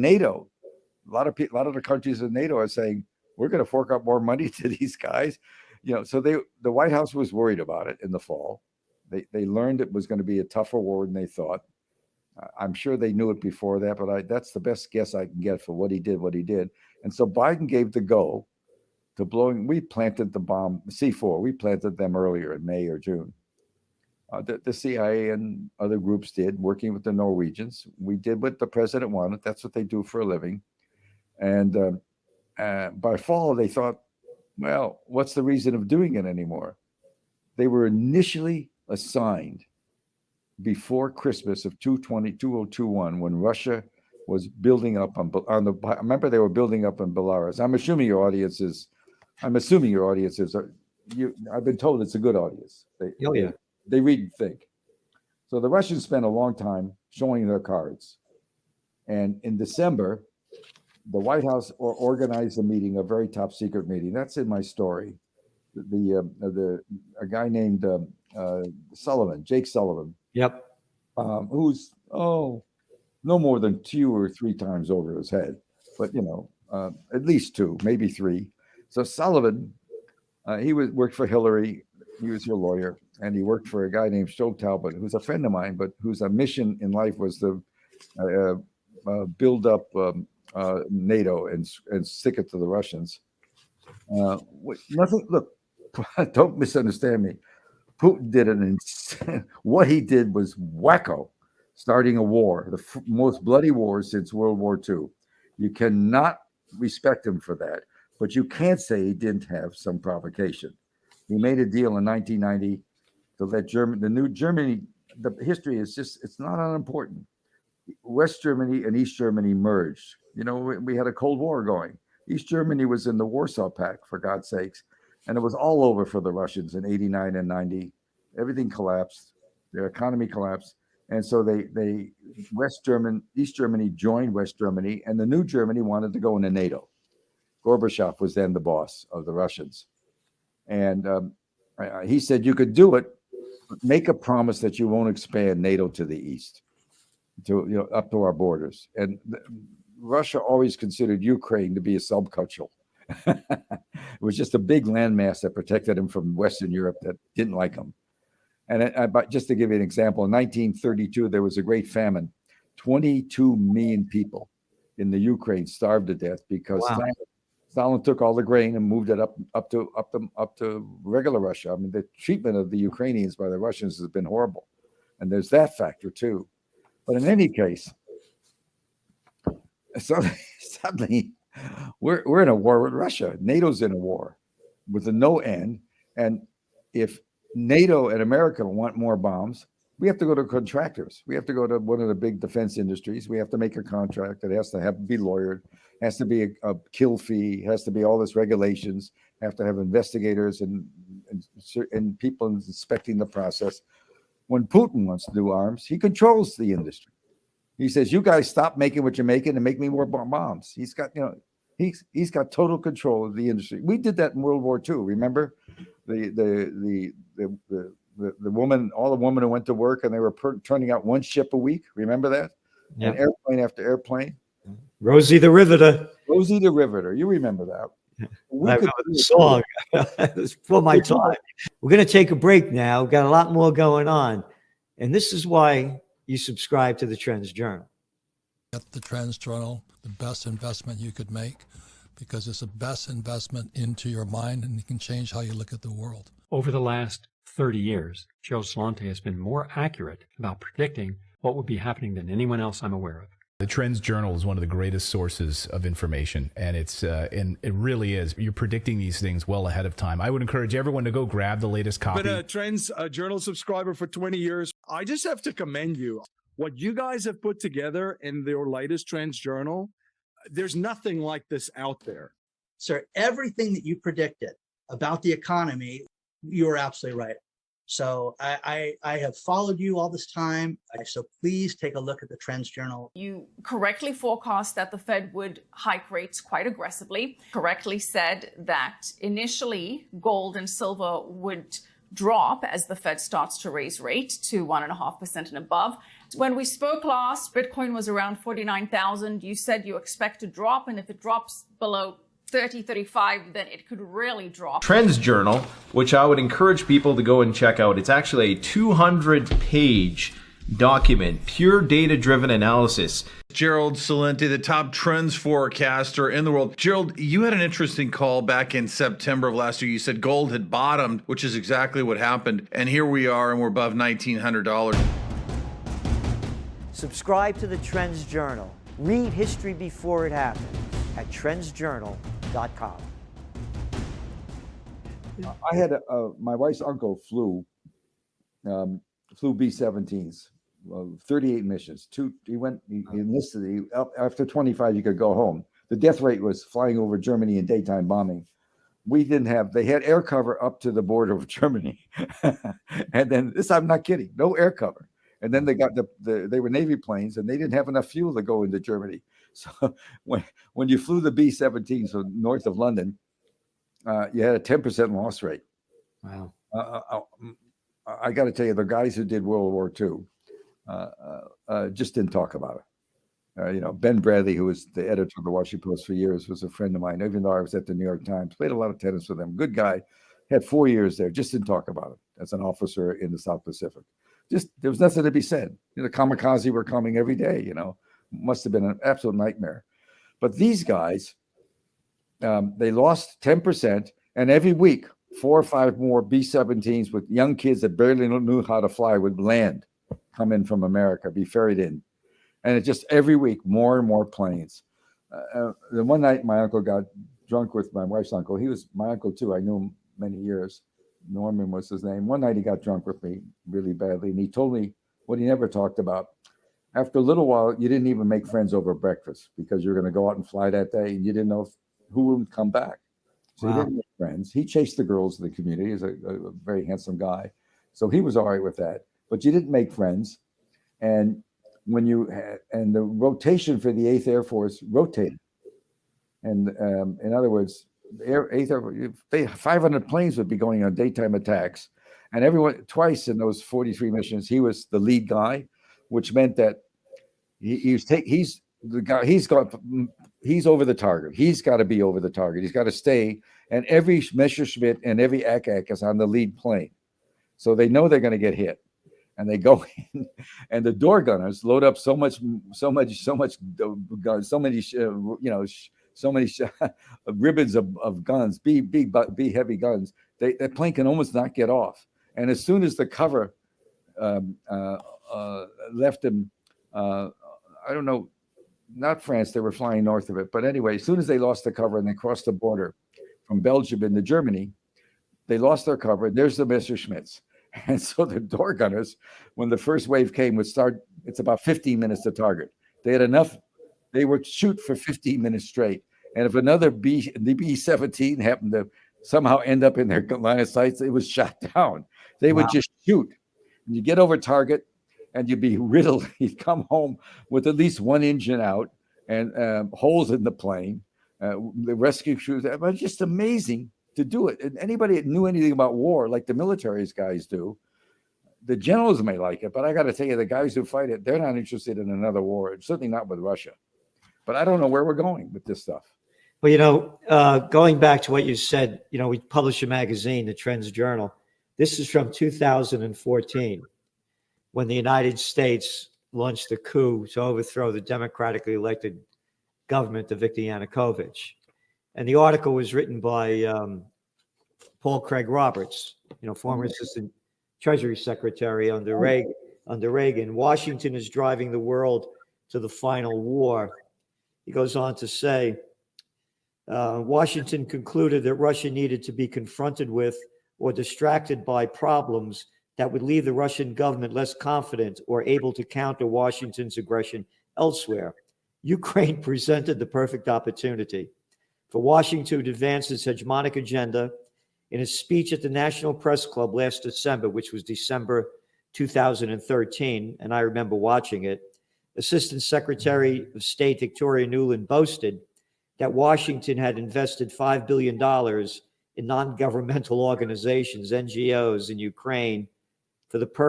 NATO, a lot of the countries in NATO are saying, we're going to fork out more money to these guys. So the White House was worried about it in the fall. They learned it was going to be a tougher war than they thought. I'm sure they knew it before that, but that's the best guess I can get for what he did. And so Biden gave the go to blowing. We planted the bomb, C4. We planted them earlier in May or June. The CIA and other groups did, working with the Norwegians. We did what the president wanted. That's what they do for a living. And by fall, they thought, well, what's the reason of doing it anymore? They were initially assigned before Christmas of 2021, when Russia was building up on the. Remember, they were building up in Belarus. I'm assuming your audience is. I've been told it's a good audience. They read and think. So the Russians spent a long time showing their cards, and in December, the White House organized a meeting, a very top secret meeting. That's in my story. A guy named Sullivan, Jake Sullivan. Yep. Who's no more than 2 or 3 times over his head, but at least 2, maybe 3. So Sullivan, he worked for Hillary. He was her lawyer, and he worked for a guy named Stowe Talbot, who's a friend of mine, but whose mission in life was to build up NATO and stick it to the Russians. Look, don't misunderstand me. Putin did what he did was wacko, starting a war, the most bloody war since World War II. You cannot respect him for that, but you can't say he didn't have some provocation. He made a deal in 1990 to let Germany, the history is it's not unimportant. West Germany and East Germany merged. We had a Cold War going. East Germany was in the Warsaw Pact, for God's sakes. And it was all over for the Russians in 89 and 90. Everything collapsed. Their economy collapsed. And so East Germany joined West Germany, and the new Germany wanted to go into NATO. Gorbachev was then the boss of the Russians. And he said, you could do it, but make a promise that you won't expand NATO to the east, up to our borders. And Russia always considered Ukraine to be a subcultural. It was just a big landmass that protected him from Western Europe that didn't like him. And but just to give you an example, in 1932, there was a great famine. 22 million people in the Ukraine starved to death because Stalin took all the grain and moved it up to regular Russia. I mean, the treatment of the Ukrainians by the Russians has been horrible. And there's that factor too. But in any case, suddenly we're in a war with Russia. NATO's in a war with a no end. And if NATO and America want more bombs, we have to go to contractors. We have to go to one of the big defense industries. We have to make a contract. It has to be lawyered, has to be a kill fee, has to be all this regulations, have to have investigators and people inspecting the process. When Putin wants to do arms, he controls the industry. He says, you guys stop making what you're making and make me more bombs. He's got, he's got total control of the industry. We did that in World War II. Remember the woman, all the women who went to work and they were turning out one ship a week. Remember that? Yep. And airplane after airplane. Rosie the Riveter. Rosie the Riveter. You remember that? I remember the song. It was for my time. We're going to take a break now. We've got a lot more going on. And this is why you subscribe to the Trends Journal. Get the Trends Journal, the best investment you could make, because it's the best investment into your mind, and it can change how you look at the world. Over the last 30 years, Gerald Celente has been more accurate about predicting what would be happening than anyone else I'm aware of. The Trends Journal is one of the greatest sources of information, and and it really is. You're predicting these things well ahead of time. I would encourage everyone to go grab the latest copy. I've been a Trends Journal subscriber for 20 years. I just have to commend you. What you guys have put together in your latest Trends Journal, there's nothing like this out there. Sir, everything that you predicted about the economy, you were absolutely right. So I have followed you all this time. So please take a look at the Trends Journal. You correctly forecast that the Fed would hike rates quite aggressively, correctly said that initially gold and silver would drop as the Fed starts to raise rate to 1.5% and above. When we spoke last, Bitcoin was around 49,000. You said you expect to drop, and if it drops below 30, 35, then it could really drop. Trends Journal, which I would encourage people to go and check out. It's actually a 200-page document, pure data-driven analysis. Gerald Celente, the top trends forecaster in the world. Gerald, you had an interesting call back in September of last year. You said gold had bottomed, which is exactly what happened. And here we are, and we're above $1,900. Subscribe to the Trends Journal. Read history before it happened at trendsjournal.com. I had my wife's uncle flew B-17s, 38 missions. He enlisted. After 25, you could go home. The death rate was flying over Germany in daytime bombing. We didn't have. They had air cover up to the border of Germany, and then this. I'm not kidding. No air cover. And then they got they were Navy planes, and they didn't have enough fuel to go into Germany. So when you flew the B-17, so north of London, you had a 10% loss rate. Wow. I got to tell you, the guys who did World War II just didn't talk about it. Ben Bradley, who was the editor of the Washington Post for years, was a friend of mine. Even though I was at the New York Times, played a lot of tennis with him. Good guy. Had 4 years there. Just didn't talk about it as an officer in the South Pacific. Just there was nothing to be said. The kamikaze were coming every day. Must have been an absolute nightmare. But these guys, they lost 10%, and every week 4 or 5 more B-17s with young kids that barely knew how to fly would come in from America, be ferried in, and it just every week more and more planes. The one night my uncle got drunk with my wife's uncle. He was my uncle too. I knew him many years. Norman was his name. One night he got drunk with me really badly, and he told me what he never talked about. After a little while, you didn't even make friends over breakfast because you were going to go out and fly that day, and you didn't know who would come back. So He didn't make friends. He chased the girls in the community. He's a very handsome guy, so he was all right with that. But you didn't make friends, and when the rotation for the 8th Air Force rotated, and in other words, the 8th Air Force, 500 planes would be going on daytime attacks, and everyone twice in those 43 missions, he was the lead guy, which meant that he's the guy. He's over the target. He's got to be over the target. He's got to stay, and every Messerschmitt and every Ack is on the lead plane, so they know they're going to get hit. And they go in, and the door gunners load up so many ribbons of guns, big heavy guns. That plane can almost not get off. And as soon as the cover left him, I don't know, not France. They were flying north of it, but anyway, as soon as they lost the cover and they crossed the border from Belgium into Germany, they lost their cover. And there's the Messerschmitts. And so the door gunners, when the first wave came, would start. It's about 15 minutes to target. They had enough. They would shoot for 15 minutes straight. And if another the B-17 happened to somehow end up in their line of sight, it was shot down. They would just shoot. And you get over target, and you'd be riddled. You'd come home with at least one engine out and holes in the plane. The rescue crews. It was just amazing to do it. And anybody that knew anything about war, like the military guys do, the generals may like it, but I got to tell you, the guys who fight it, they're not interested in another war. Certainly not with Russia. But I don't know where we're going with this stuff. Well, going back to what you said, we publish a magazine, the Trends Journal. This is from 2014, when the United States launched a coup to overthrow the democratically elected government of Viktor Yanukovych. And the article was written by Paul Craig Roberts, former assistant Treasury Secretary under Reagan. Washington is driving the world to the final war. He goes on to say, Washington concluded that Russia needed to be confronted with or distracted by problems that would leave the Russian government less confident or able to counter Washington's aggression elsewhere. Ukraine presented the perfect opportunity for Washington to advance its hegemonic agenda. In a speech at the National Press Club last December, which was December 2013, and I remember watching it, Assistant Secretary of State Victoria Nuland boasted that Washington had invested $5 billion in non-governmental organizations, NGOs, in Ukraine for the purpose